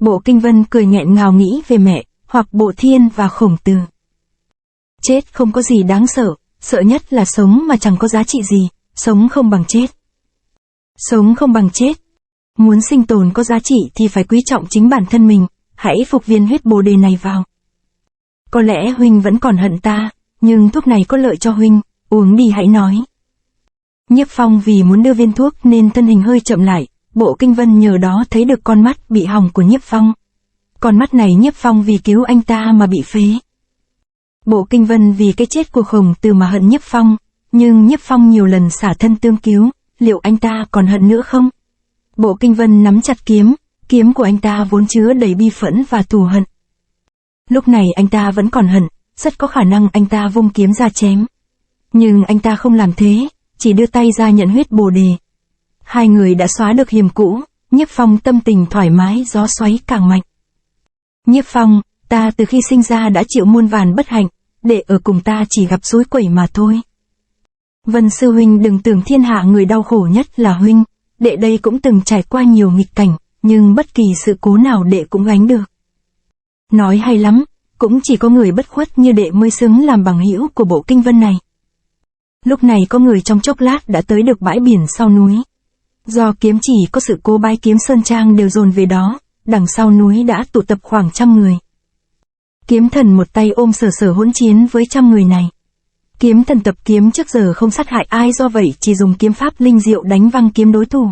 Bộ Kinh Vân cười nghẹn ngào nghĩ về mẹ, hoặc Bộ Thiên và Khổng Tử. Chết không có gì đáng sợ, sợ nhất là sống mà chẳng có giá trị gì, sống không bằng chết. Sống không bằng chết. Muốn sinh tồn có giá trị thì phải quý trọng chính bản thân mình, hãy phục viên huyết bồ đề này vào. Có lẽ huynh vẫn còn hận ta, nhưng thuốc này có lợi cho huynh, uống đi hãy nói. Nhiếp Phong vì muốn đưa viên thuốc nên thân hình hơi chậm lại, Bộ Kinh Vân nhờ đó thấy được con mắt bị hỏng của Nhiếp Phong. Con mắt này Nhiếp Phong vì cứu anh ta mà bị phế. Bộ Kinh Vân vì cái chết của Khổng Tử mà hận Nhiếp Phong, nhưng Nhiếp Phong nhiều lần xả thân tương cứu, liệu anh ta còn hận nữa không? Bộ Kinh Vân nắm chặt kiếm, kiếm của anh ta vốn chứa đầy bi phẫn và thù hận. Lúc này anh ta vẫn còn hận, rất có khả năng anh ta vung kiếm ra chém. Nhưng anh ta không làm thế, chỉ đưa tay ra nhận huyết bồ đề. Hai người đã xóa được hiềm cũ, Nhiếp Phong tâm tình thoải mái, gió xoáy càng mạnh. Nhiếp Phong, ta từ khi sinh ra đã chịu muôn vàn bất hạnh, đệ ở cùng ta chỉ gặp suối quẩy mà thôi. Vân sư huynh đừng tưởng thiên hạ người đau khổ nhất là huynh, đệ đây cũng từng trải qua nhiều nghịch cảnh, nhưng bất kỳ sự cố nào đệ cũng gánh được. Nói hay lắm, cũng chỉ có người bất khuất như đệ mới xứng làm bằng hữu của Bộ Kinh Vân này. Lúc này có người trong chốc lát đã tới được bãi biển sau núi. Do kiếm chỉ có sự cố, bái kiếm sơn trang đều dồn về đó, đằng sau núi đã tụ tập khoảng 100 người. Kiếm thần một tay ôm sở hỗn chiến với 100 người này. Kiếm thần tập kiếm trước giờ không sát hại ai, do vậy chỉ dùng kiếm pháp linh diệu đánh văng kiếm đối thủ.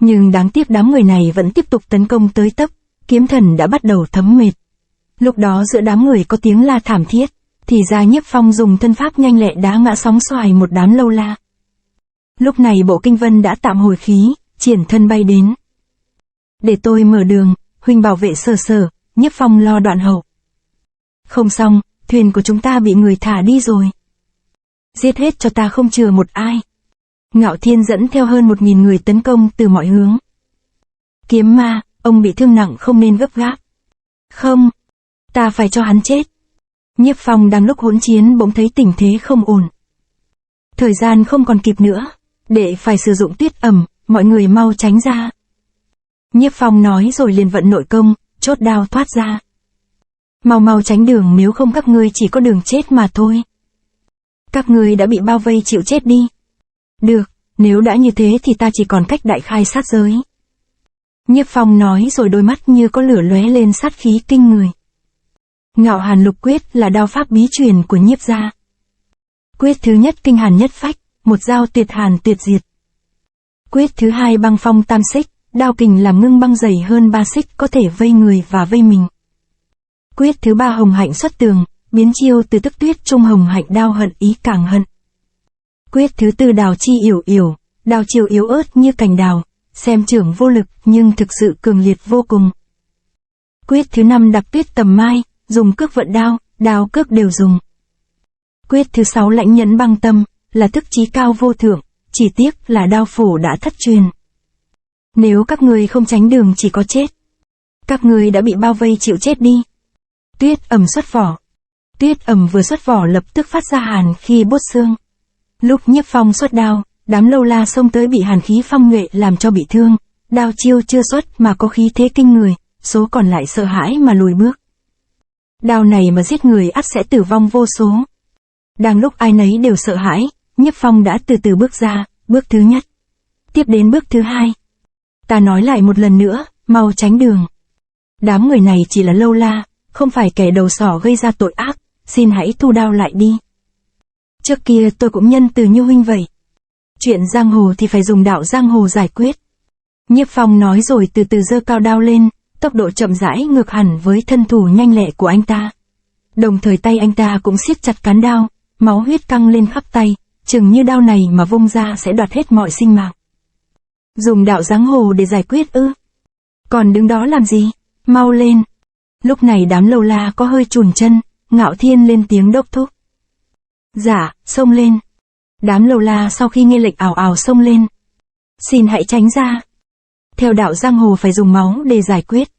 Nhưng đáng tiếc đám người này vẫn tiếp tục tấn công tới tấp, kiếm thần đã bắt đầu thấm mệt. Lúc đó giữa đám người có tiếng la thảm thiết, thì ra Nhiếp Phong dùng thân pháp nhanh lẹ đá ngã sóng xoài một đám lâu la. Lúc này Bộ Kinh Vân đã tạm hồi khí, triển thân bay đến. Để tôi mở đường, huynh bảo vệ sở, Nhiếp Phong lo đoạn hậu. Không xong, thuyền của chúng ta bị người thả đi rồi. Giết hết cho ta không chừa một ai. Ngạo Thiên dẫn theo hơn 1000 người tấn công từ mọi hướng. Kiếm ma, ông bị thương nặng không nên gấp gáp. Không, ta phải cho hắn chết. Nhiếp Phong đang lúc hỗn chiến bỗng thấy tình thế không ổn. Thời gian không còn kịp nữa, để phải sử dụng tuyết ẩm, mọi người mau tránh ra. Nhiếp Phong nói rồi liền vận nội công, chốt đao thoát ra. Mau tránh đường, nếu không các ngươi chỉ có đường chết mà thôi. Các ngươi đã bị bao vây, chịu chết đi. Được, nếu đã như thế thì ta chỉ còn cách đại khai sát giới. Nhiếp Phong nói rồi đôi mắt như có lửa lóe lên sát khí kinh người. Ngạo Hàn Lục Quyết là đao pháp bí truyền của Nhiếp gia. Quyết thứ nhất kinh hàn nhất phách, một dao tuyệt hàn tuyệt diệt. Quyết thứ hai băng phong tam xích, đao kình làm ngưng băng dày hơn 3 xích, có thể vây người và vây mình. Quyết thứ ba hồng hạnh xuất tường, biến chiêu từ tức tuyết trung hồng hạnh, đao hận ý càng hận. Quyết thứ tư đào chi yểu, đao chiêu yếu ớt như cành đào, xem chưởng vô lực nhưng thực sự cường liệt vô cùng. Quyết thứ năm đặc tuyết tầm mai, dùng cước vận đao, đao cước đều dùng. Quyết thứ sáu lãnh nhẫn băng tâm, là thức chí cao vô thượng, chỉ tiếc là đao phổ đã thất truyền. Nếu các ngươi không tránh đường chỉ có chết. Các ngươi đã bị bao vây, chịu chết đi. Tuyết ẩm xuất vỏ. Tuyết ẩm vừa xuất vỏ lập tức phát ra hàn khi bốt xương. Lúc Nhiếp Phong xuất đao, đám lâu la xông tới bị hàn khí phong nhuệ làm cho bị thương, đao chiêu chưa xuất mà có khí thế kinh người, số còn lại sợ hãi mà lùi bước. Đao này mà giết người ắt sẽ tử vong vô số. Đang lúc ai nấy đều sợ hãi, Nhiếp Phong đã từ từ bước ra, bước thứ nhất. Tiếp đến bước thứ hai. Ta nói lại một lần nữa, mau tránh đường. Đám người này chỉ là lâu la, không phải kẻ đầu sỏ gây ra tội ác, xin hãy thu đao lại đi. Trước kia tôi cũng nhân từ như huynh vậy. Chuyện giang hồ thì phải dùng đạo giang hồ giải quyết. Nhiếp Phong nói rồi từ từ giơ cao đao lên, tốc độ chậm rãi ngược hẳn với thân thủ nhanh lẹ của anh ta. Đồng thời tay anh ta cũng siết chặt cán đao, máu huyết căng lên khắp tay, chừng như đao này mà vung ra sẽ đoạt hết mọi sinh mạng. Dùng đạo giang hồ để giải quyết ư? Còn đứng đó làm gì? Mau lên. Lúc này đám lâu la có hơi chùn chân, Ngạo Thiên lên tiếng đốc thúc. Dạ, xông lên. Đám lâu la sau khi nghe lệnh ào ào xông lên. Xin hãy tránh ra. Theo đạo giang hồ phải dùng máu để giải quyết.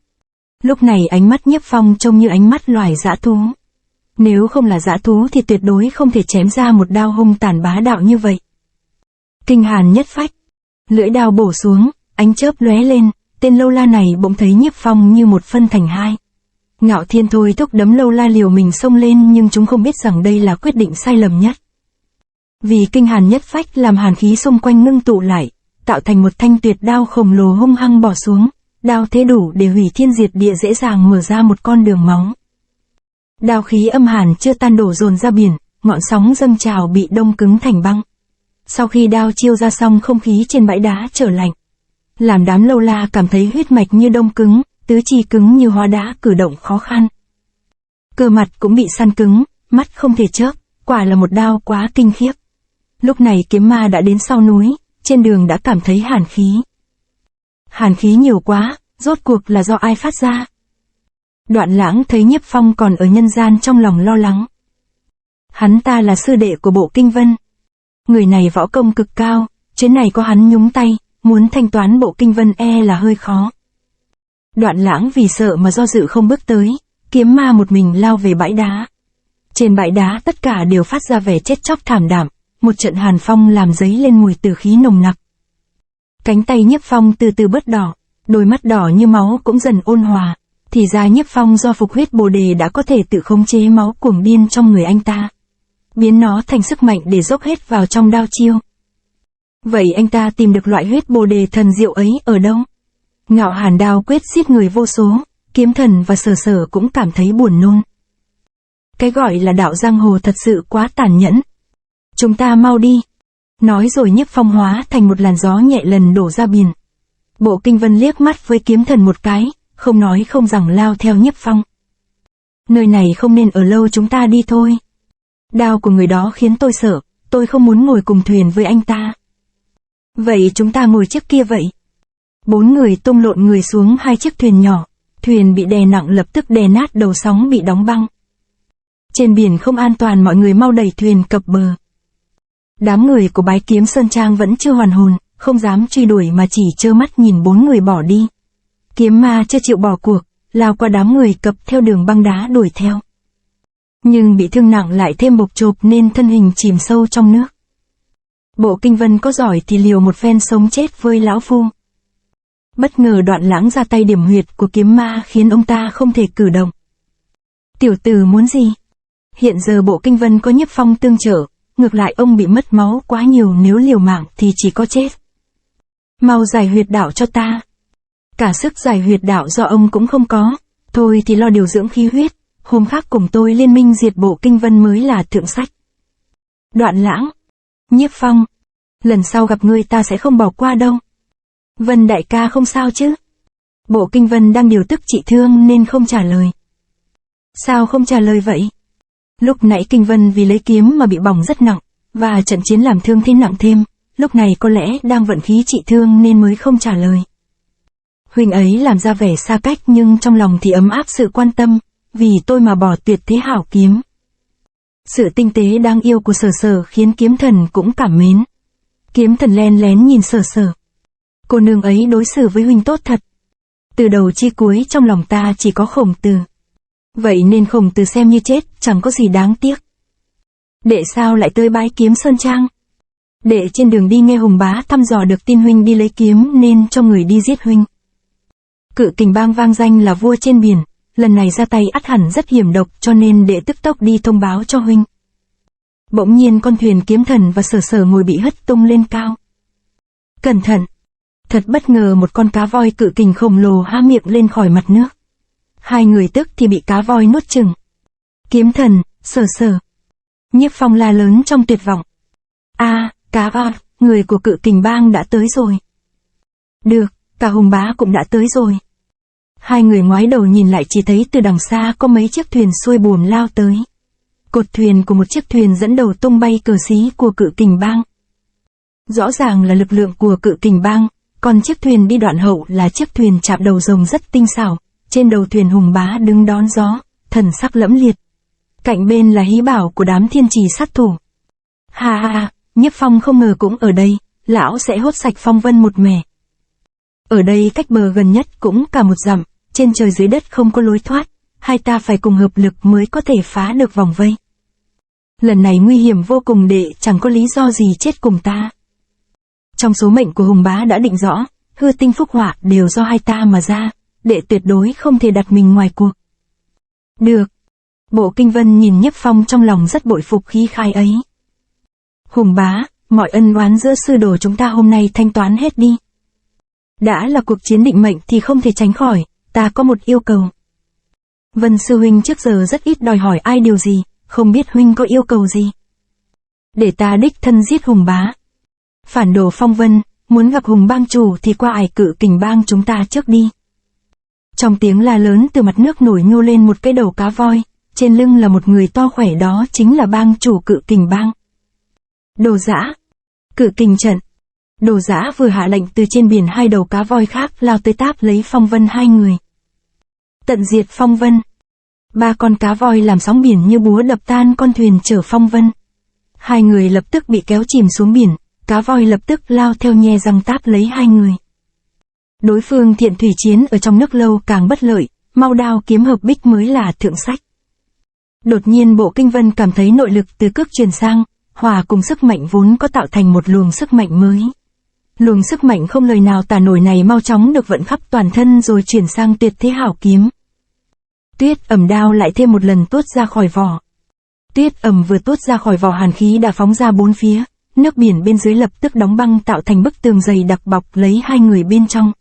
Lúc này ánh mắt Nhiếp Phong trông như ánh mắt loài dã thú. Nếu không là dã thú thì tuyệt đối không thể chém ra một đao hung tàn bá đạo như vậy. Kinh hàn nhất phách. Lưỡi đao bổ xuống, ánh chớp lóe lên, tên Lâu La này bỗng thấy Nhiếp Phong như một phân thành hai. Ngạo Thiên thôi thúc đấm Lâu La liều mình xông lên, nhưng chúng không biết rằng đây là quyết định sai lầm nhất. Vì kinh hàn nhất phách làm hàn khí xung quanh ngưng tụ lại, tạo thành một thanh tuyệt đao khổng lồ hung hăng bỏ xuống, đao thế đủ để hủy thiên diệt địa, dễ dàng mở ra một con đường máu. Đao khí âm hàn chưa tan đổ dồn ra biển, ngọn sóng dâng trào bị đông cứng thành băng. Sau khi đao chiêu ra xong, không khí trên bãi đá trở lạnh, làm đám Lâu La cảm thấy huyết mạch như đông cứng, tứ chi cứng như hóa đá, cử động khó khăn. Cơ mặt cũng bị săn cứng, mắt không thể chớp, quả là một đao quá kinh khiếp. Lúc này kiếm ma đã đến sau núi, trên đường đã cảm thấy hàn khí. Hàn khí nhiều quá, rốt cuộc là do ai phát ra? Đoạn Lãng thấy Nhiếp Phong còn ở nhân gian, trong lòng lo lắng. Hắn ta là sư đệ của Bộ Kinh Vân. Người này võ công cực cao, chuyến này có hắn nhúng tay, muốn thanh toán Bộ Kinh Vân là hơi khó. Đoạn Lãng vì sợ mà do dự không bước tới, kiếm ma một mình lao về bãi đá. Trên bãi đá tất cả đều phát ra vẻ chết chóc thảm đạm, một trận hàn phong làm dấy lên mùi tử khí nồng nặc. Cánh tay Nhiếp Phong từ từ bớt đỏ, đôi mắt đỏ như máu cũng dần ôn hòa. Thì ra Nhiếp Phong do phục huyết bồ đề đã có thể tự khống chế máu cuồng điên trong người anh ta, biến nó thành sức mạnh để dốc hết vào trong đao chiêu. Vậy anh ta tìm được loại huyết bồ đề thần diệu ấy ở đâu? Ngạo hàn đao quyết giết người vô số, Kiếm Thần và Sở Sở cũng cảm thấy buồn nôn. Cái gọi là đạo giang hồ thật sự quá tàn nhẫn. Chúng ta mau đi. Nói rồi Nhiếp Phong hóa thành một làn gió nhẹ lần đổ ra biển. Bộ Kinh Vân liếc mắt với Kiếm Thần một cái, không nói không rằng lao theo Nhiếp Phong. Nơi này không nên ở lâu, chúng ta đi thôi. Đao của người đó khiến tôi sợ, tôi không muốn ngồi cùng thuyền với anh ta. Vậy chúng ta ngồi chiếc kia vậy. 4 người tung lộn người xuống 2 chiếc thuyền nhỏ, thuyền bị đè nặng lập tức đè nát, đầu sóng bị đóng băng. Trên biển không an toàn, mọi người mau đẩy thuyền cập bờ. Đám người của Bái Kiếm Sơn Trang vẫn chưa hoàn hồn, không dám truy đuổi mà chỉ trơ mắt nhìn 4 người bỏ đi. Kiếm ma chưa chịu bỏ cuộc, lao qua đám người cập theo đường băng đá đuổi theo. Nhưng bị thương nặng lại thêm bộc chộp nên thân hình chìm sâu trong nước. Bộ Kinh Vân có giỏi thì liều một phen sống chết với lão phu. Bất ngờ Đoạn Lãng ra tay điểm huyệt của kiếm ma khiến ông ta không thể cử động. Tiểu tử muốn gì? Hiện giờ Bộ Kinh Vân có Nhiếp Phong tương trợ, ngược lại ông bị mất máu quá nhiều, nếu liều mạng thì chỉ có chết. Mau giải huyệt đạo cho ta. Cả sức giải huyệt đạo do ông cũng không có, thôi thì lo điều dưỡng khí huyết, hôm khác cùng tôi liên minh diệt Bộ Kinh Vân mới là thượng sách. Đoạn Lãng, Nhiếp Phong, lần sau gặp ngươi ta sẽ không bỏ qua đâu. Vân đại ca không sao chứ? Bộ Kinh Vân đang điều tức trị thương nên không trả lời. Sao không trả lời vậy? Lúc nãy Kinh Vân vì lấy kiếm mà bị bỏng rất nặng, và trận chiến làm thương thêm nặng thêm, lúc này có lẽ đang vận khí trị thương nên mới không trả lời. Huynh ấy làm ra vẻ xa cách nhưng trong lòng thì ấm áp sự quan tâm, vì tôi mà bỏ tuyệt thế hảo kiếm. Sự tinh tế đáng yêu của Sở Sở khiến Kiếm Thần cũng cảm mến. Kiếm Thần len lén nhìn Sở Sở. Cô nương ấy đối xử với huynh tốt thật. Từ đầu chi cuối trong lòng ta chỉ có Khổng Tử. Vậy nên Khổng Tử xem như chết, chẳng có gì đáng tiếc. Đệ sao lại tới Bái Kiếm Sơn Trang? Đệ trên đường đi nghe Hùng Bá thăm dò được tin huynh đi lấy kiếm nên cho người đi giết huynh. Cự Kình Bang vang danh là vua trên biển, lần này ra tay ắt hẳn rất hiểm độc, cho nên đệ tức tốc đi thông báo cho huynh. Bỗng nhiên con thuyền Kiếm Thần và Sở Sở ngồi bị hất tung lên cao. Cẩn thận! Thật bất ngờ một con cá voi cự kình khổng lồ há miệng lên khỏi mặt nước. Hai người tức thì bị cá voi nuốt chửng. Kiếm Thần, Sở Sở. Nhiếp Phong la lớn trong tuyệt vọng. Cá voi, người của Cự Kình Bang đã tới rồi. Được, cả Hùng Bá cũng đã tới rồi. Hai người ngoái đầu nhìn lại chỉ thấy từ đằng xa có mấy chiếc thuyền xuôi buồm lao tới. Cột thuyền của một chiếc thuyền dẫn đầu tung bay cờ xí của Cự Kình Bang. Rõ ràng là lực lượng của Cự Kình Bang, còn chiếc thuyền đi đoạn hậu là chiếc thuyền chạm đầu rồng rất tinh xảo. Trên đầu thuyền Hùng Bá đứng đón gió, thần sắc lẫm liệt. Cạnh bên là hí bảo của đám thiên trì sát thủ. Ha, Nhiếp Phong không ngờ cũng ở đây, lão sẽ hốt sạch phong vân một mẻ. Ở đây cách bờ gần nhất cũng cả 1 dặm, trên trời dưới đất không có lối thoát, hai ta phải cùng hợp lực mới có thể phá được vòng vây. Lần này nguy hiểm vô cùng, đệ chẳng có lý do gì chết cùng ta. Trong số mệnh của Hùng Bá đã định rõ, hư tinh phúc họa đều do hai ta mà ra, đệ tuyệt đối không thể đặt mình ngoài cuộc. Được. Bộ Kinh Vân nhìn Nhiếp Phong trong lòng rất bội phục khí khai ấy. Hùng bá, mọi ân oán giữa sư đồ chúng ta hôm nay thanh toán hết đi. Đã là cuộc chiến định mệnh thì không thể tránh khỏi, ta có một yêu cầu. Vân sư huynh trước giờ rất ít đòi hỏi ai điều gì, không biết huynh có yêu cầu gì. Để ta đích thân giết Hùng bá. Phản đồ Phong Vân, muốn gặp Hùng bang chủ thì qua ải Cự Kình bang chúng ta trước đi. Trong tiếng la lớn từ mặt nước nổi nhô lên một cái đầu cá voi, trên lưng là một người to khỏe, đó chính là bang chủ Cự Kình bang. Đồ Dã. Cự Kình trận. Đồ Dã vừa hạ lệnh từ trên biển hai đầu cá voi khác lao tới táp lấy Phong Vân hai người. Tận diệt Phong Vân. Ba con cá voi làm sóng biển như búa đập tan con thuyền chở Phong Vân. Hai người lập tức bị kéo chìm xuống biển, cá voi lập tức lao theo nhe răng táp lấy hai người. Đối phương thiện thủy chiến ở trong nước lâu càng bất lợi, mau đao kiếm hợp bích mới là thượng sách. Đột nhiên Bộ Kinh Vân cảm thấy nội lực từ cước truyền sang, hòa cùng sức mạnh vốn có tạo thành một luồng sức mạnh mới. Luồng sức mạnh không lời nào tả nổi này mau chóng được vận khắp toàn thân rồi chuyển sang tuyệt thế hảo kiếm. Tuyết ẩm đao lại thêm một lần tuốt ra khỏi vỏ. Tuyết ẩm vừa tuốt ra khỏi vỏ, hàn khí đã phóng ra bốn phía, nước biển bên dưới lập tức đóng băng tạo thành bức tường dày đặc bọc lấy hai người bên trong.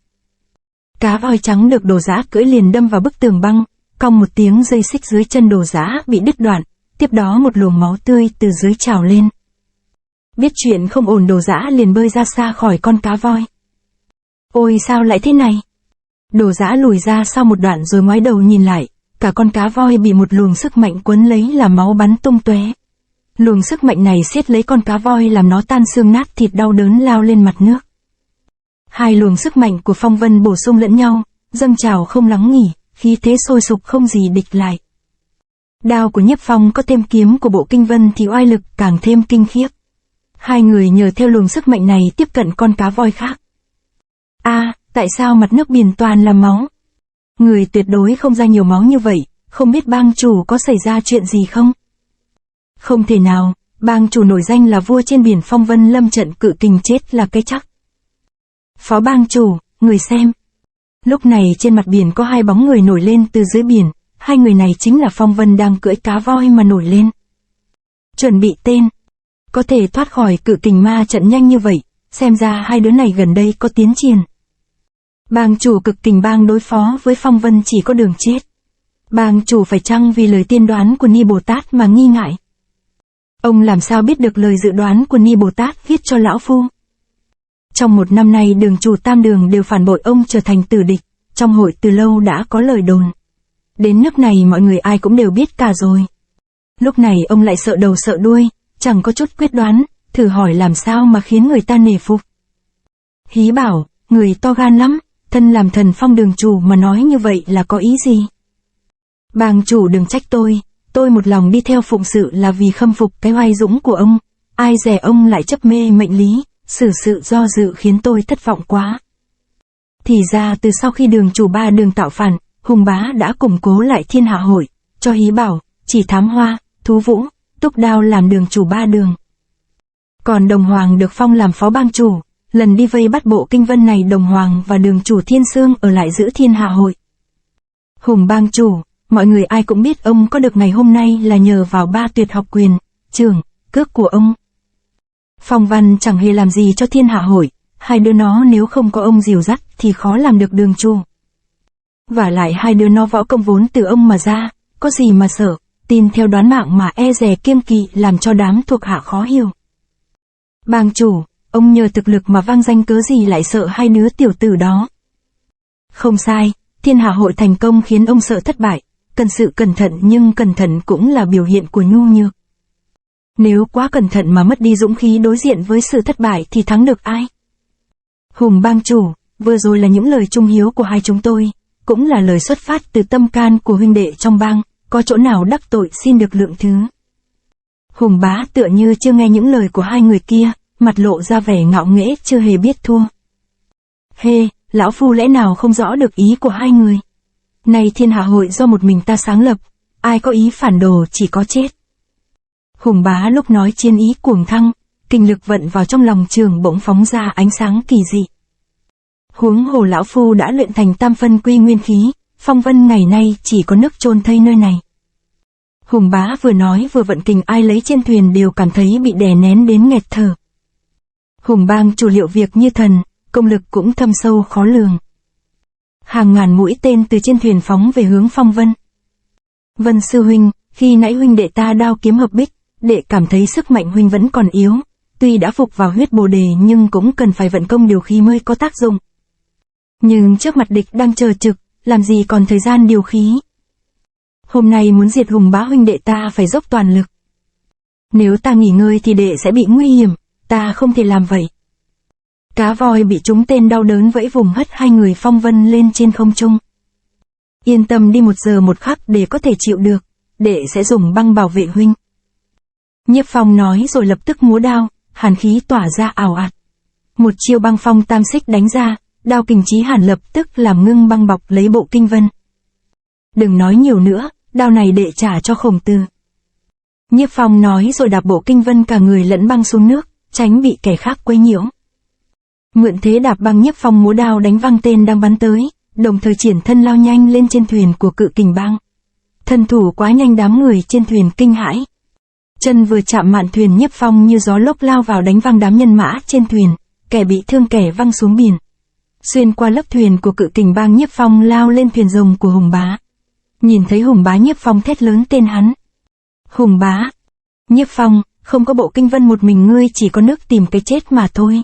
Cá voi trắng được Đồ Dã cưỡi liền đâm vào bức tường băng, cong một tiếng, dây xích dưới chân Đồ Dã bị đứt đoạn, tiếp đó một luồng máu tươi từ dưới trào lên. Biết chuyện không ổn, Đồ Dã liền bơi ra xa khỏi con cá voi. Ôi sao lại thế này? Đồ Dã lùi ra sau một đoạn rồi ngoái đầu nhìn lại, cả con cá voi bị một luồng sức mạnh quấn lấy là máu bắn tung tóe. Luồng sức mạnh này siết lấy con cá voi làm nó tan xương nát thịt, đau đớn lao lên mặt nước. Hai luồng sức mạnh của Phong Vân bổ sung lẫn nhau, dâng trào không lắng nghỉ, khí thế sôi sục không gì địch lại. Đao của Nhiếp Phong có thêm kiếm của Bộ Kinh Vân thì oai lực càng thêm kinh khiếp. Hai người nhờ theo luồng sức mạnh này tiếp cận con cá voi khác. Tại sao mặt nước biển toàn là máu? Người tuyệt đối không ra nhiều máu như vậy, không biết bang chủ có xảy ra chuyện gì không? Không thể nào, bang chủ nổi danh là vua trên biển, Phong Vân lâm trận Cự Kình chết là cái chắc. Phó bang chủ, người xem. Lúc này trên mặt biển có hai bóng người nổi lên từ dưới biển, hai người này chính là Phong Vân đang cưỡi cá voi mà nổi lên. Chuẩn bị tên. Có thể thoát khỏi Cự Kình ma trận nhanh như vậy, xem ra hai đứa này gần đây có tiến triển. Bang chủ Cực Kình bang đối phó với Phong Vân chỉ có đường chết. Bang chủ phải chăng vì lời tiên đoán của Ni Bồ Tát mà nghi ngại? Ông làm sao biết được lời dự đoán của Ni Bồ Tát viết cho lão phu? Trong một năm nay đường chủ tam đường đều phản bội ông, trở thành tử địch, trong hội từ lâu đã có lời đồn. Đến nước này mọi người ai cũng đều biết cả rồi. Lúc này ông lại sợ đầu sợ đuôi, chẳng có chút quyết đoán, thử hỏi làm sao mà khiến người ta nể phục. Hí bảo, người to gan lắm, thân làm thần Phong đường chủ mà nói như vậy là có ý gì? Bang chủ đừng trách tôi một lòng đi theo phụng sự là vì khâm phục cái oai dũng của ông, ai dè ông lại chấp mê mệnh lý, xử sự do dự khiến tôi thất vọng quá. Thì ra từ sau khi đường chủ ba đường tạo phản, Hùng bá đã củng cố lại Thiên Hạ hội, cho Hí bảo, Chỉ Thám Hoa, Thú Vũ, Túc Đao làm đường chủ ba đường. Còn Đồng Hoàng được phong làm phó bang chủ, lần đi vây bắt Bộ Kinh Vân này Đồng Hoàng và đường chủ Thiên Sương ở lại giữ Thiên Hạ hội. Hùng bang chủ, mọi người ai cũng biết ông có được ngày hôm nay là nhờ vào ba tuyệt học quyền, trưởng, cước của ông. Phong Văn chẳng hề làm gì cho Thiên Hạ hội, hai đứa nó nếu không có ông dìu dắt thì khó làm được đường chủ. Vả lại hai đứa nó võ công vốn từ ông mà ra, có gì mà sợ, tin theo đoán mạng mà e dè kiêng kỵ làm cho đám thuộc hạ khó hiểu. Bang chủ, ông nhờ thực lực mà vang danh cớ gì lại sợ hai đứa tiểu tử đó? Không sai, Thiên Hạ hội thành công khiến ông sợ thất bại, cần sự cẩn thận, nhưng cẩn thận cũng là biểu hiện của nhu nhược. Nếu quá cẩn thận mà mất đi dũng khí đối diện với sự thất bại thì thắng được ai? Hùng bang chủ, vừa rồi là những lời trung hiếu của hai chúng tôi, cũng là lời xuất phát từ tâm can của huynh đệ trong bang, có chỗ nào đắc tội xin được lượng thứ. Hùng bá tựa như chưa nghe những lời của hai người kia, mặt lộ ra vẻ ngạo nghễ, chưa hề biết thua. Lão phu lẽ nào không rõ được ý của hai người? Này Thiên Hạ hội do một mình ta sáng lập, ai có ý phản đồ chỉ có chết. Hùng bá lúc nói chiến ý cuồng thăng, kinh lực vận vào trong lòng trường bỗng phóng ra ánh sáng kỳ dị. Huống hồ lão phu đã luyện thành tam phân quy nguyên khí, phong vân ngày nay chỉ có nước chôn thây nơi này. Hùng bá vừa nói vừa vận kình, ai lấy trên thuyền đều cảm thấy bị đè nén đến nghẹt thở. Hùng bang chủ liệu việc như thần, công lực cũng thâm sâu khó lường. Hàng ngàn mũi tên từ trên thuyền phóng về hướng phong vân. Vân sư huynh, khi nãy huynh đệ ta đao kiếm hợp bích, đệ cảm thấy sức mạnh huynh vẫn còn yếu, tuy đã phục vào huyết bồ đề nhưng cũng cần phải vận công điều khí mới có tác dụng. Nhưng trước mặt địch đang chờ trực, làm gì còn thời gian điều khí. Hôm nay muốn diệt Hùng bá huynh đệ ta phải dốc toàn lực. Nếu ta nghỉ ngơi thì đệ sẽ bị nguy hiểm, ta không thể làm vậy. Cá voi bị trúng tên đau đớn vẫy vùng hất hai người phong vân lên trên không trung. Yên tâm đi 1 giờ 1 khắc để có thể chịu được, đệ sẽ dùng băng bảo vệ huynh. Nhiếp Phong nói rồi lập tức múa đao, hàn khí tỏa ra ào ạt. Một chiêu băng phong tam xích đánh ra, đao kình chí hàn lập tức làm ngưng băng bọc lấy Bộ Kinh Vân. Đừng nói nhiều nữa, đao này đệ trả cho Khổng Tử. Nhiếp Phong nói rồi đạp Bộ Kinh Vân cả người lẫn băng xuống nước, tránh bị kẻ khác quấy nhiễu. Mượn thế đạp băng, Nhiếp Phong múa đao đánh văng tên đang bắn tới, đồng thời triển thân lao nhanh lên trên thuyền của Cự Kình Bang. Thân thủ quá nhanh, đám người trên thuyền kinh hãi. Chân vừa chạm mạn thuyền, Nhiếp Phong như gió lốc lao vào đánh văng đám nhân mã trên thuyền, kẻ bị thương kẻ văng xuống biển. Xuyên qua lớp thuyền của Cự Kình Bang, Nhiếp Phong lao lên thuyền rồng của Hùng bá. Nhìn thấy Hùng bá, Nhiếp Phong thét lớn tên hắn. Hùng bá! Nhiếp Phong, không có Bộ Kinh Vân một mình ngươi chỉ có nước tìm cái chết mà thôi.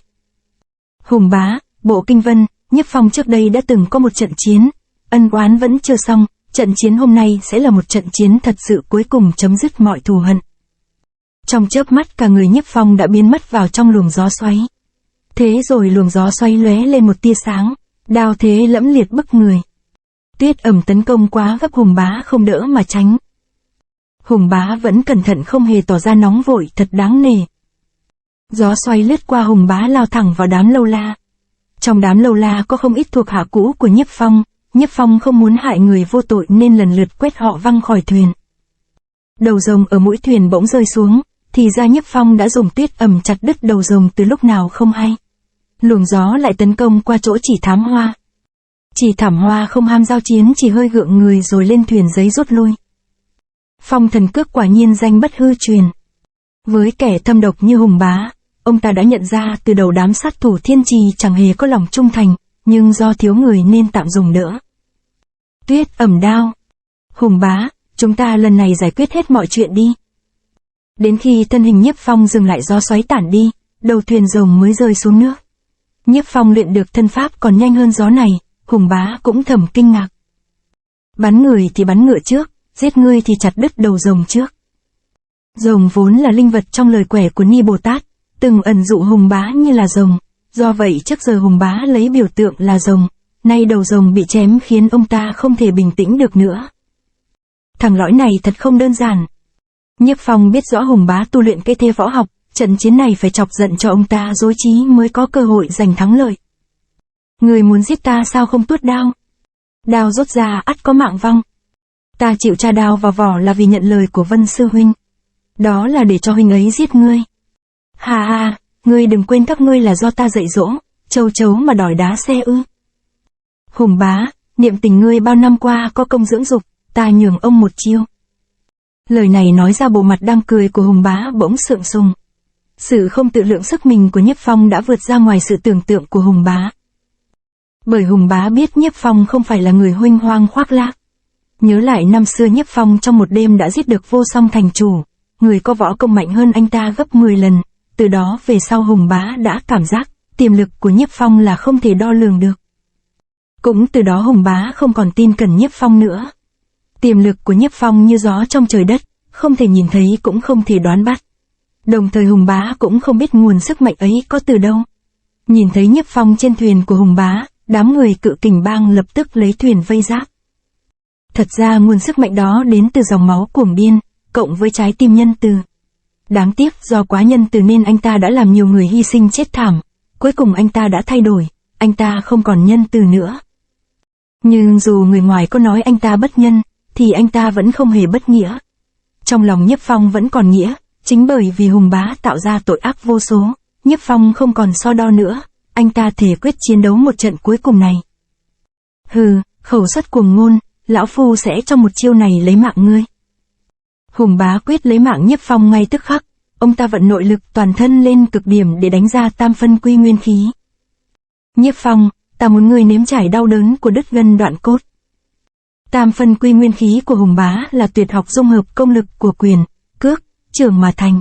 Hùng bá, Bộ Kinh Vân, Nhiếp Phong trước đây đã từng có một trận chiến, ân oán vẫn chưa xong, trận chiến hôm nay sẽ là một trận chiến thật sự cuối cùng chấm dứt mọi thù hận. Trong chớp mắt cả người Nhiếp Phong đã biến mất vào trong luồng gió xoáy. Thế rồi luồng gió xoáy lóe lên một tia sáng, đao thế lẫm liệt bức người. Tuyết Ẩm tấn công quá gấp, Hùng bá không đỡ mà tránh. Hùng bá vẫn cẩn thận không hề tỏ ra nóng vội, thật đáng nể. Gió xoáy lướt qua, Hùng bá lao thẳng vào đám lâu la. Trong đám lâu la có không ít thuộc hạ cũ của Nhiếp Phong. Nhiếp Phong không muốn hại người vô tội nên lần lượt quét họ văng khỏi thuyền. Đầu rồng ở mũi thuyền bỗng rơi xuống, thì ra Nhiếp Phong đã dùng Tuyết Ẩm chặt đứt đầu rồng từ lúc nào không hay. Luồng gió lại tấn công qua chỗ Chỉ Thám Hoa. Chỉ Thảm Hoa không ham giao chiến, chỉ hơi gượng người rồi lên thuyền giấy rút lui. Phong thần cước quả nhiên danh bất hư truyền. Với kẻ thâm độc như Hùng bá, ông ta đã nhận ra từ đầu đám sát thủ Thiên Trì chẳng hề có lòng trung thành, nhưng do thiếu người nên tạm dùng đỡ. Tuyết Ẩm đao. Hùng bá, chúng ta lần này giải quyết hết mọi chuyện đi. Đến khi thân hình Nhiếp Phong dừng lại, gió xoáy tản đi, đầu thuyền rồng mới rơi xuống nước. Nhiếp Phong luyện được thân pháp còn nhanh hơn gió này, Hùng bá cũng thầm kinh ngạc. Bắn người thì bắn ngựa trước, giết ngươi thì chặt đứt đầu rồng trước. Rồng vốn là linh vật trong lời quẻ của Ni Bồ Tát, từng ẩn dụ Hùng bá như là rồng, do vậy trước giờ Hùng bá lấy biểu tượng là rồng, nay đầu rồng bị chém khiến ông ta không thể bình tĩnh được nữa. Thằng lõi này thật không đơn giản. Nhiếp Phong biết rõ Hùng bá tu luyện cây thê võ học, trận chiến này phải chọc giận cho ông ta rối trí mới có cơ hội giành thắng lợi. Người muốn giết ta sao không tuốt đao? Đao rút ra ắt có mạng vong. Ta chịu tra đao vào vỏ là vì nhận lời của Vân sư huynh. Đó là để cho huynh ấy giết ngươi. Hà hà, ngươi đừng quên các ngươi là do ta dạy dỗ, châu chấu mà đòi đá xe ư. Hùng bá, niệm tình ngươi bao năm qua có công dưỡng dục, ta nhường ông một chiêu. Lời này nói ra, bộ mặt đang cười của Hùng bá bỗng sượng sùng. Sự không tự lượng sức mình của Nhiếp Phong đã vượt ra ngoài sự tưởng tượng của Hùng bá. Bởi Hùng bá biết Nhiếp Phong không phải là người huênh hoang khoác lác. Nhớ lại năm xưa Nhiếp Phong trong một đêm đã giết được Vô Song thành chủ, người có võ công mạnh hơn anh ta gấp 10 lần, từ đó về sau Hùng bá đã cảm giác tiềm lực của Nhiếp Phong là không thể đo lường được. Cũng từ đó Hùng bá không còn tin cẩn Nhiếp Phong nữa. Tiềm lực của Nhiếp Phong như gió trong trời đất, không thể nhìn thấy cũng không thể đoán bắt. Đồng thời Hùng bá cũng không biết nguồn sức mạnh ấy có từ đâu. Nhìn thấy Nhiếp Phong trên thuyền của Hùng bá, đám người Cự Kình Bang lập tức lấy thuyền vây giáp. Thật ra nguồn sức mạnh đó đến từ dòng máu cuồng điên, cộng với trái tim nhân từ. Đáng tiếc do quá nhân từ nên anh ta đã làm nhiều người hy sinh chết thảm. Cuối cùng anh ta đã thay đổi, anh ta không còn nhân từ nữa. Nhưng dù người ngoài có nói anh ta bất nhân, thì anh ta vẫn không hề bất nghĩa. Trong lòng Nhiếp Phong vẫn còn nghĩa, chính bởi vì Hùng bá tạo ra tội ác vô số, Nhiếp Phong không còn so đo nữa, anh ta thề quyết chiến đấu một trận cuối cùng này. Hừ, khẩu suất cuồng ngôn, lão phu sẽ trong một chiêu này lấy mạng ngươi. Hùng Bá quyết lấy mạng Nhiếp Phong ngay tức khắc, ông ta vận nội lực toàn thân lên cực điểm để đánh ra tam phân quy nguyên khí. Nhiếp Phong, ta muốn ngươi nếm trải đau đớn của đứt gân đoạn cốt. Tam phân quy nguyên khí của Hùng Bá là tuyệt học dung hợp công lực của quyền, cước, chưởng mà thành.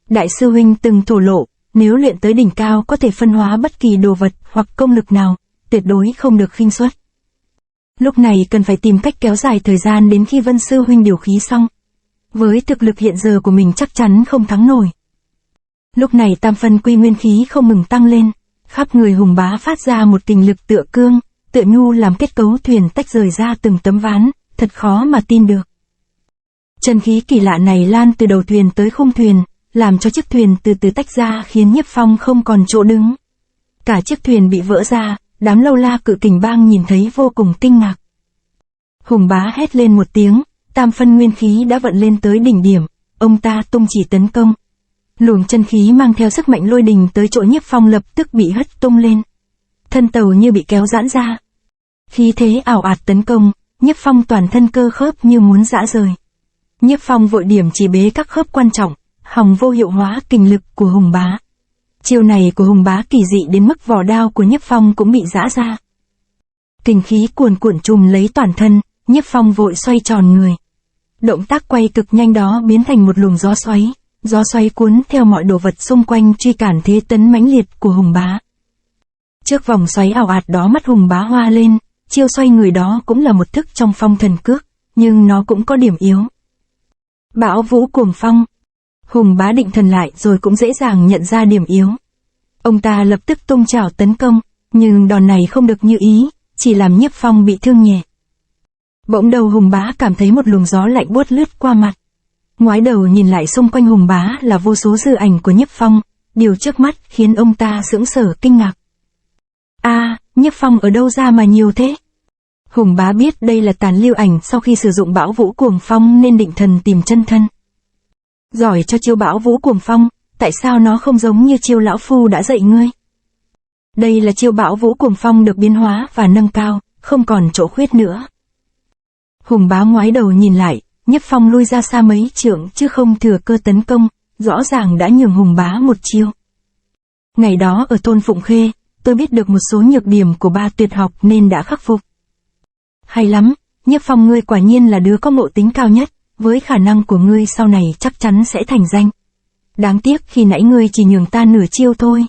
Đại sư huynh từng thổ lộ, nếu luyện tới đỉnh cao có thể phân hóa bất kỳ đồ vật hoặc công lực nào, tuyệt đối không được khinh suất. Lúc này cần phải tìm cách kéo dài thời gian đến khi Vân sư huynh điều khí xong. Với thực lực hiện giờ của mình chắc chắn không thắng nổi. Lúc này tam phân quy nguyên khí không ngừng tăng lên, khắp người Hùng Bá phát ra một kình lực tựa cương, tựa nhu làm kết cấu thuyền tách rời ra từng tấm ván, thật khó mà tin được. Chân khí kỳ lạ này lan từ đầu thuyền tới khung thuyền, làm cho chiếc thuyền từ từ tách ra khiến Nhiếp Phong không còn chỗ đứng. Cả chiếc thuyền bị vỡ ra, đám lâu la cự kình bang nhìn thấy vô cùng kinh ngạc. Hùng Bá hét lên một tiếng, tam phân nguyên khí đã vận lên tới đỉnh điểm, ông ta tung chỉ tấn công. Luồng chân khí mang theo sức mạnh lôi đình tới chỗ Nhiếp Phong lập tức bị hất tung lên. Thân tàu như bị kéo giãn ra. Khí thế ảo ạt tấn công, Nhiếp Phong toàn thân cơ khớp như muốn giã rời. Nhiếp Phong vội điểm chỉ bế các khớp quan trọng, hòng vô hiệu hóa kình lực của Hùng Bá. Chiêu này của Hùng Bá kỳ dị đến mức vỏ đao của Nhiếp Phong cũng bị giã ra. Kình khí cuồn cuộn trùm lấy toàn thân, Nhiếp Phong vội xoay tròn người. Động tác quay cực nhanh đó biến thành một luồng gió xoáy cuốn theo mọi đồ vật xung quanh truy cản thế tấn mãnh liệt của Hùng Bá. Trước vòng xoáy ảo ạt đó mắt Hùng Bá hoa lên, chiêu xoay người đó cũng là một thức trong phong thần cước, nhưng nó cũng có điểm yếu. Bão vũ cuồng phong. Hùng Bá định thần lại rồi cũng dễ dàng nhận ra điểm yếu. Ông ta lập tức tung chảo tấn công, nhưng đòn này không được như ý, chỉ làm Nhiếp Phong bị thương nhẹ. Bỗng đầu Hùng Bá cảm thấy một luồng gió lạnh buốt lướt qua mặt. Ngoái đầu nhìn lại xung quanh Hùng Bá là vô số dư ảnh của Nhiếp Phong, điều trước mắt khiến ông ta sững sờ kinh ngạc. Nhiếp Phong ở đâu ra mà nhiều thế? Hùng Bá biết đây là tàn lưu ảnh sau khi sử dụng bão vũ cuồng phong nên định thần tìm chân thân. Giỏi cho chiêu bão vũ cuồng phong, tại sao nó không giống như chiêu lão phu đã dạy ngươi? Đây là chiêu bão vũ cuồng phong được biến hóa và nâng cao, không còn chỗ khuyết nữa. Hùng Bá ngoái đầu nhìn lại, Nhiếp Phong lui ra xa mấy trượng chứ không thừa cơ tấn công, rõ ràng đã nhường Hùng Bá một chiêu. Ngày đó ở thôn Phụng Khê, tôi biết được một số nhược điểm của ba tuyệt học nên đã khắc phục. Hay lắm, Nhiếp Phong ngươi quả nhiên là đứa có ngộ tính cao nhất, với khả năng của ngươi sau này chắc chắn sẽ thành danh. Đáng tiếc khi nãy ngươi chỉ nhường ta nửa chiêu thôi.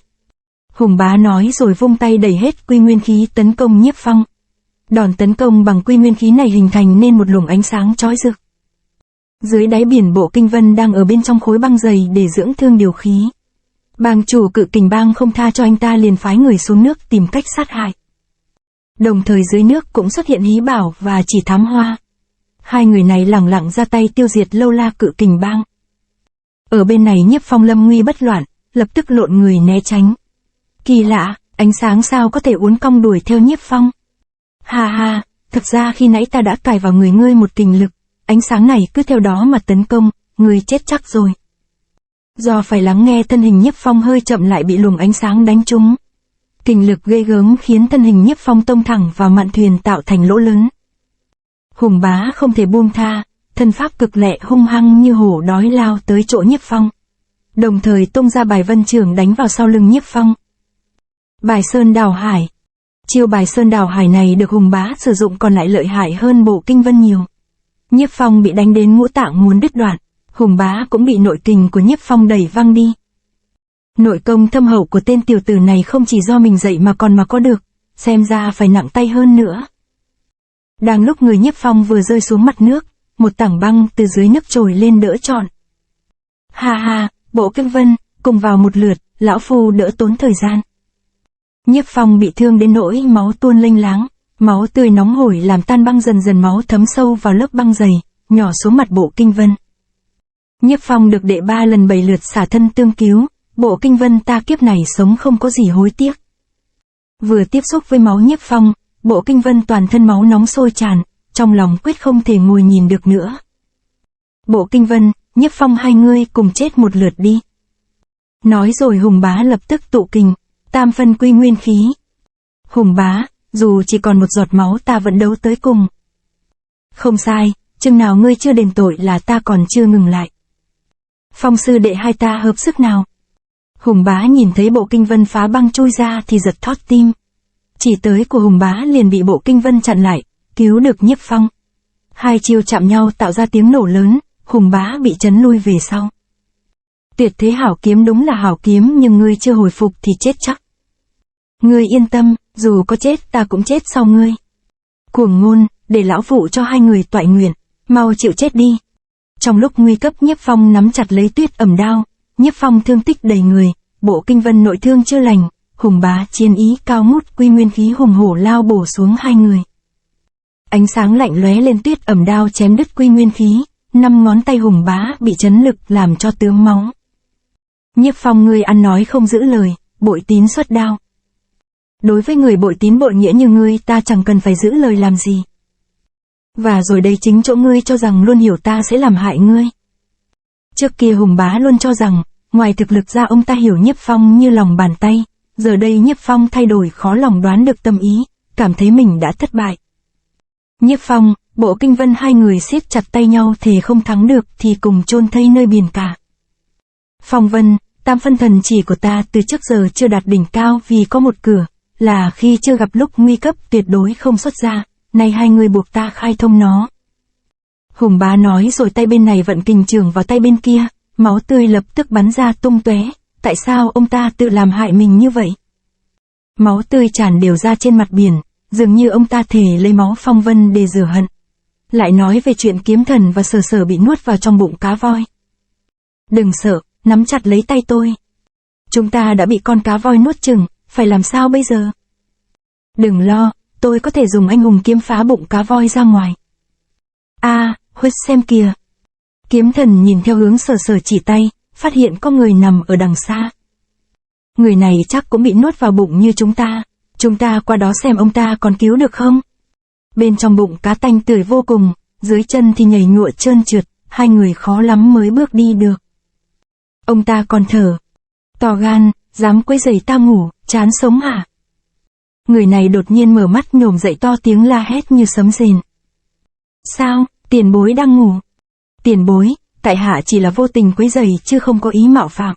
Hùng Bá nói rồi vung tay đẩy hết quy nguyên khí tấn công Nhiếp Phong. Đòn tấn công bằng quy nguyên khí này hình thành nên một luồng ánh sáng chói rực. Dưới đáy biển Bộ Kinh Vân đang ở bên trong khối băng dày để dưỡng thương điều khí. Bang chủ Cự Kình Bang không tha cho anh ta liền phái người xuống nước tìm cách sát hại. Đồng thời dưới nước cũng xuất hiện Hí Bảo và Chỉ Thám Hoa. Hai người này lẳng lặng ra tay tiêu diệt lâu la Cự Kình Bang. Ở bên này Nhiếp Phong lâm nguy bất loạn, lập tức lộn người né tránh. Kỳ lạ, ánh sáng sao có thể uốn cong đuổi theo Nhiếp Phong? Ha, thực ra khi nãy ta đã cài vào người ngươi một kình lực, ánh sáng này cứ theo đó mà tấn công, ngươi chết chắc rồi. Do phải lắng nghe thân hình Nhiếp Phong hơi chậm lại bị luồng ánh sáng đánh trúng. Kình lực ghê gớm khiến thân hình Nhiếp Phong tông thẳng vào mạn thuyền tạo thành lỗ lớn. Hùng Bá không thể buông tha, thân pháp cực lẹ hung hăng như hổ đói lao tới chỗ Nhiếp Phong. Đồng thời tung ra bài vân chưởng đánh vào sau lưng Nhiếp Phong. Bài Sơn Đào Hải. Chiêu bài Sơn Đào Hải này được Hùng Bá sử dụng còn lại lợi hại hơn Bộ Kinh Vân nhiều. Nhiếp Phong bị đánh đến ngũ tạng muốn đứt đoạn, Hùng Bá cũng bị nội kình của Nhiếp Phong đẩy văng đi. Nội công thâm hậu của tên tiểu tử này không chỉ do mình dạy mà còn có được, xem ra phải nặng tay hơn nữa. Đang lúc người Nhiếp Phong vừa rơi xuống mặt nước, một tảng băng từ dưới nước trồi lên đỡ trọn. Ha, Bộ Kinh Vân, cùng vào một lượt, lão phu đỡ tốn thời gian. Nhiếp Phong bị thương đến nỗi máu tuôn lênh láng, máu tươi nóng hổi làm tan băng dần dần máu thấm sâu vào lớp băng dày, nhỏ xuống mặt Bộ Kinh Vân. Nhiếp Phong được đệ 3 lần 7 lượt xả thân tương cứu, Bộ Kinh Vân ta kiếp này sống không có gì hối tiếc. Vừa tiếp xúc với máu Nhiếp Phong, Bộ Kinh Vân toàn thân máu nóng sôi tràn, trong lòng quyết không thể ngồi nhìn được nữa. Bộ Kinh Vân, Nhiếp Phong hai ngươi cùng chết một lượt đi. Nói rồi Hùng Bá lập tức tụ kình, tam phân quy nguyên khí. Hùng bá, dù chỉ còn một giọt máu ta vẫn đấu tới cùng. Không sai, chừng nào ngươi chưa đền tội là ta còn chưa ngừng lại. Phong sư đệ hai ta hợp sức nào? Hùng bá nhìn thấy bộ kinh vân phá băng chui ra thì giật thót tim. Chỉ tới của Hùng bá liền bị bộ kinh vân chặn lại, cứu được Nhiếp Phong. Hai chiêu chạm nhau tạo ra tiếng nổ lớn, Hùng bá bị chấn lui về sau. Tuyệt thế hảo kiếm đúng là hảo kiếm, nhưng ngươi chưa hồi phục thì chết chắc. Ngươi yên tâm, dù có chết ta cũng chết sau ngươi. Cuồng ngôn, để lão phụ cho hai người toại nguyện, mau chịu chết đi. Trong lúc nguy cấp Nhiếp Phong nắm chặt lấy Tuyết Ẩm đao, Nhiếp Phong thương tích đầy người, bộ kinh vân nội thương chưa lành, Hùng bá chiến ý cao ngút quy nguyên khí hùng hổ lao bổ xuống hai người. Ánh sáng lạnh lóe lên Tuyết Ẩm đao chém đứt quy nguyên khí, 5 ngón tay Hùng bá bị chấn lực làm cho tướng máu. Nhiếp Phong ngươi ăn nói không giữ lời, bội tín xuất đao. Đối với người bội tín bội nghĩa như ngươi ta chẳng cần phải giữ lời làm gì. Và rồi đây chính chỗ ngươi cho rằng luôn hiểu ta sẽ làm hại ngươi. Trước kia Hùng bá luôn cho rằng, ngoài thực lực ra ông ta hiểu Nhiếp Phong như lòng bàn tay, giờ đây Nhiếp Phong thay đổi khó lòng đoán được tâm ý, cảm thấy mình đã thất bại. Nhiếp Phong, bộ kinh vân hai người siết chặt tay nhau thề không thắng được thì cùng chôn thây nơi biển cả. Phong Vân, tam phân thần chỉ của ta từ trước giờ chưa đạt đỉnh cao vì có một cửa, là khi chưa gặp lúc nguy cấp tuyệt đối không xuất ra, nay hai người buộc ta khai thông nó. Hùng bá nói rồi tay bên này vận kình chưởng vào tay bên kia, máu tươi lập tức bắn ra tung tóe. Tại sao ông ta tự làm hại mình như vậy? Máu tươi tràn đều ra trên mặt biển, dường như ông ta thề lấy máu Phong Vân để rửa hận. Lại nói về chuyện Kiếm Thần và Sở Sở bị nuốt vào trong bụng cá voi. Đừng sợ, nắm chặt lấy tay tôi. Chúng ta đã bị con cá voi nuốt chửng, phải làm sao bây giờ? Đừng lo, tôi có thể dùng anh hùng kiếm phá bụng cá voi ra ngoài. Huyết xem kìa. Kiếm Thần nhìn theo hướng Sở Sở chỉ tay, phát hiện có người nằm ở đằng xa. Người này chắc cũng bị nuốt vào bụng như chúng ta qua đó xem ông ta còn cứu được không? Bên trong bụng cá tanh tưởi vô cùng, dưới chân thì nhầy nhụa trơn trượt, hai người khó lắm mới bước đi được. Ông ta còn thở. To gan, dám quấy rầy ta ngủ, chán sống hả? Người này đột nhiên mở mắt nhổm dậy to tiếng la hét như sấm rền. Sao, tiền bối đang ngủ? Tiền bối, tại hạ chỉ là vô tình quấy rầy chứ không có ý mạo phạm.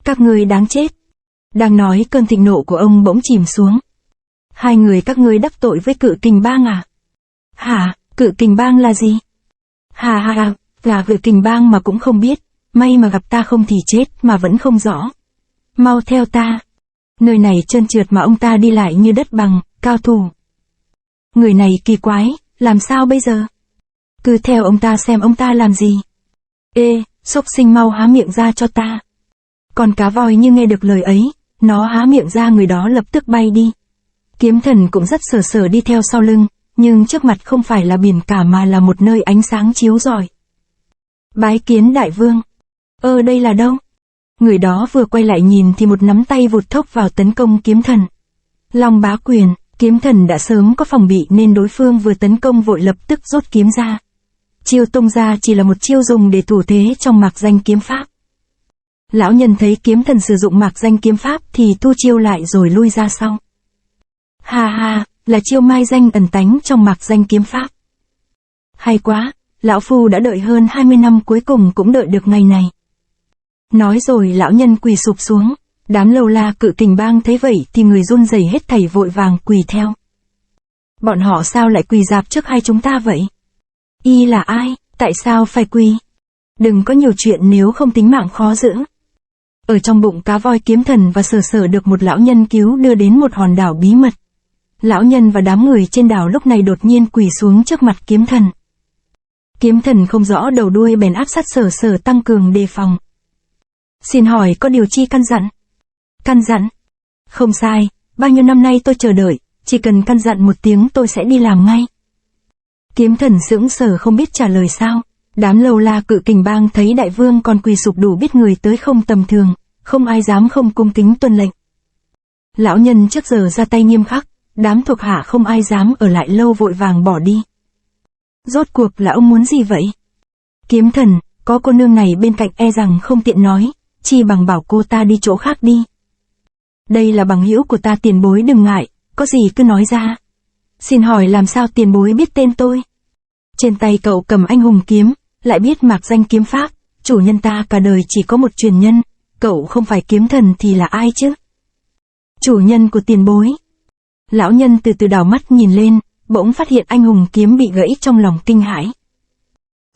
Các ngươi đáng chết. Đang nói cơn thịnh nộ của ông bỗng chìm xuống. Hai người các ngươi đắc tội với Cự Kình Bang à? Hả, Cự Kình Bang là gì? Hà, gà Cự Kình Bang mà cũng không biết, may mà gặp ta không thì chết mà vẫn không rõ. Mau theo ta. Nơi này trơn trượt mà ông ta đi lại như đất bằng, cao thủ. Người này kỳ quái, làm sao bây giờ? Cứ theo ông ta xem ông ta làm gì. Xúc sinh mau há miệng ra cho ta. Con cá voi như nghe được lời ấy, nó há miệng ra người đó lập tức bay đi. Kiếm Thần cũng rất Sở Sở đi theo sau lưng, nhưng trước mặt không phải là biển cả mà là một nơi ánh sáng chiếu rọi. Bái kiến đại vương. Đây là đâu? Người đó vừa quay lại nhìn thì một nắm tay vụt thốc vào tấn công Kiếm Thần. Long Bá Quyền, Kiếm Thần đã sớm có phòng bị nên đối phương vừa tấn công vội lập tức rút kiếm ra. Chiêu tung ra chỉ là một chiêu dùng để thủ thế trong mạc danh kiếm pháp. Lão nhân thấy Kiếm Thần sử dụng mạc danh kiếm pháp thì thu chiêu lại rồi lui ra sau. Ha, là chiêu mai danh ẩn tánh trong mạc danh kiếm pháp. Hay quá, lão phu đã đợi hơn 20 năm cuối cùng cũng đợi được ngày này. Nói rồi lão nhân quỳ sụp xuống, đám lâu la Cự Kình Bang thấy vậy thì người run rẩy hết thảy vội vàng quỳ theo. Bọn họ sao lại quỳ rạp trước hai chúng ta vậy? Y là ai, tại sao phải quỳ? Đừng có nhiều chuyện nếu không tính mạng khó giữ. Ở trong bụng cá voi Kiếm Thần và Sở Sở được một lão nhân cứu đưa đến một hòn đảo bí mật. Lão nhân và đám người trên đảo lúc này đột nhiên quỳ xuống trước mặt Kiếm Thần. Kiếm Thần không rõ đầu đuôi bèn áp sát Sở Sở tăng cường đề phòng. Xin hỏi có điều chi căn dặn? Căn dặn? Không sai, bao nhiêu năm nay tôi chờ đợi, chỉ cần căn dặn một tiếng tôi sẽ đi làm ngay. Kiếm Thần sững sờ không biết trả lời sao. Đám lâu la Cự Kình Bang thấy đại vương còn quỳ sụp đủ biết người tới không tầm thường, không ai dám không cung kính tuân lệnh. Lão nhân trước giờ ra tay nghiêm khắc, đám thuộc hạ không ai dám ở lại lâu vội vàng bỏ đi. Rốt cuộc là ông muốn gì vậy? Kiếm Thần, có cô nương này bên cạnh e rằng không tiện nói, chi bằng bảo cô ta đi chỗ khác đi. Đây là bằng hữu của ta, tiền bối đừng ngại, có gì cứ nói ra. Xin hỏi làm sao tiền bối biết tên tôi? Trên tay cậu cầm anh hùng kiếm, lại biết mạc danh kiếm pháp, chủ nhân ta cả đời chỉ có một truyền nhân, cậu không phải kiếm thần thì là ai chứ? Chủ nhân của tiền bối. Lão nhân từ từ đảo mắt nhìn lên, bỗng phát hiện anh hùng kiếm bị gãy, trong lòng kinh hãi.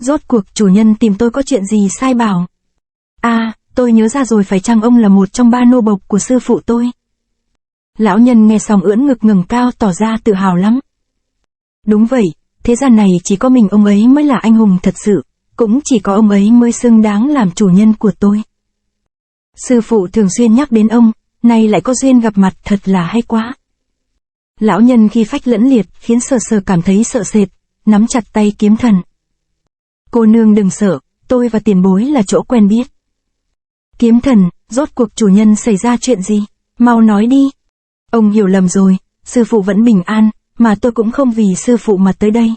Rốt cuộc chủ nhân tìm tôi có chuyện gì sai bảo? À, tôi nhớ ra rồi, phải chăng ông là một trong 3 nô bộc của sư phụ tôi? Lão nhân nghe xong ưỡn ngực ngẩng cao, tỏ ra tự hào lắm. Đúng vậy, thế gian này chỉ có mình ông ấy mới là anh hùng thật sự, cũng chỉ có ông ấy mới xứng đáng làm chủ nhân của tôi. Sư phụ thường xuyên nhắc đến ông, nay lại có duyên gặp mặt, thật là hay quá. Lão nhân khi phách lẫn liệt, khiến Sờ Sờ cảm thấy sợ sệt, nắm chặt tay kiếm thần. Cô nương đừng sợ, tôi và tiền bối là chỗ quen biết. Kiếm thần, rốt cuộc chủ nhân xảy ra chuyện gì? Mau nói đi. Ông hiểu lầm rồi, sư phụ vẫn bình an, mà tôi cũng không vì sư phụ mà tới đây.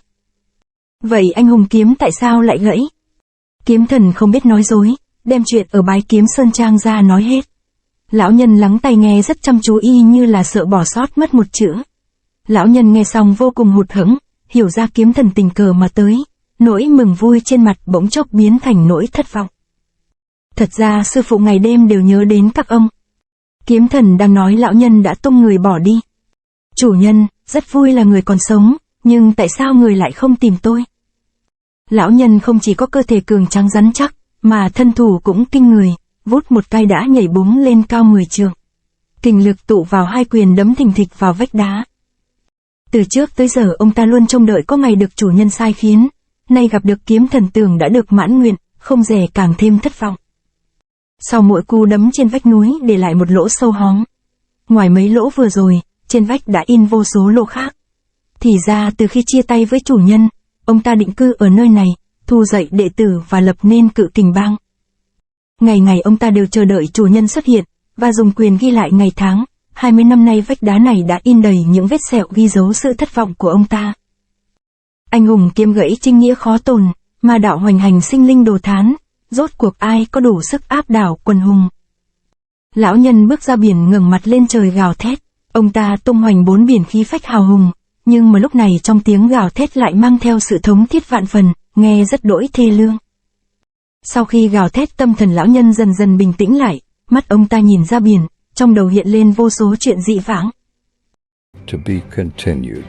Vậy anh hùng kiếm tại sao lại gãy? Kiếm thần không biết nói dối, đem chuyện ở Bái Kiếm Sơn Trang ra nói hết. Lão nhân lắng tai nghe rất chăm chú, y như là sợ bỏ sót mất một chữ. Lão nhân nghe xong vô cùng hụt hẫng, hiểu ra kiếm thần tình cờ mà tới, nỗi mừng vui trên mặt bỗng chốc biến thành nỗi thất vọng. Thật ra sư phụ ngày đêm đều nhớ đến các ông. Kiếm thần đang nói, lão nhân đã tung người bỏ đi. Chủ nhân, rất vui là người còn sống, nhưng tại sao người lại không tìm tôi? Lão nhân không chỉ có cơ thể cường tráng rắn chắc, mà thân thủ cũng kinh người, vút một cái đã nhảy búng lên cao 10 trượng. Kình lực tụ vào 2 quyền đấm thình thịch vào vách đá. Từ trước tới giờ ông ta luôn trông đợi có ngày được chủ nhân sai khiến, nay gặp được kiếm thần tưởng đã được mãn nguyện, không dè càng thêm thất vọng. Sau mỗi cú đấm trên vách núi để lại một lỗ sâu hóm. Ngoài mấy lỗ vừa rồi, trên vách đã in vô số lỗ khác. Thì ra từ khi chia tay với chủ nhân, ông ta định cư ở nơi này, thu dạy đệ tử và lập nên Cự Kình Bang. Ngày ngày ông ta đều chờ đợi chủ nhân xuất hiện, và dùng quyền ghi lại ngày tháng. 20 năm nay vách đá này đã in đầy những vết sẹo ghi dấu sự thất vọng của ông ta. Anh hùng kiếm gãy trinh nghĩa khó tồn, mà đạo hoành hành sinh linh đồ thán, rốt cuộc ai có đủ sức áp đảo quần hùng. Lão nhân bước ra biển, ngẩng mặt lên trời gào thét, ông ta tung hoành 4 biển khí phách hào hùng, nhưng mà lúc này trong tiếng gào thét lại mang theo sự thống thiết vạn phần, nghe rất đỗi thê lương. Sau khi gào thét, tâm thần lão nhân dần dần bình tĩnh lại, mắt ông ta nhìn ra biển, trong đầu hiện lên vô số chuyện dị vãng. To be continued.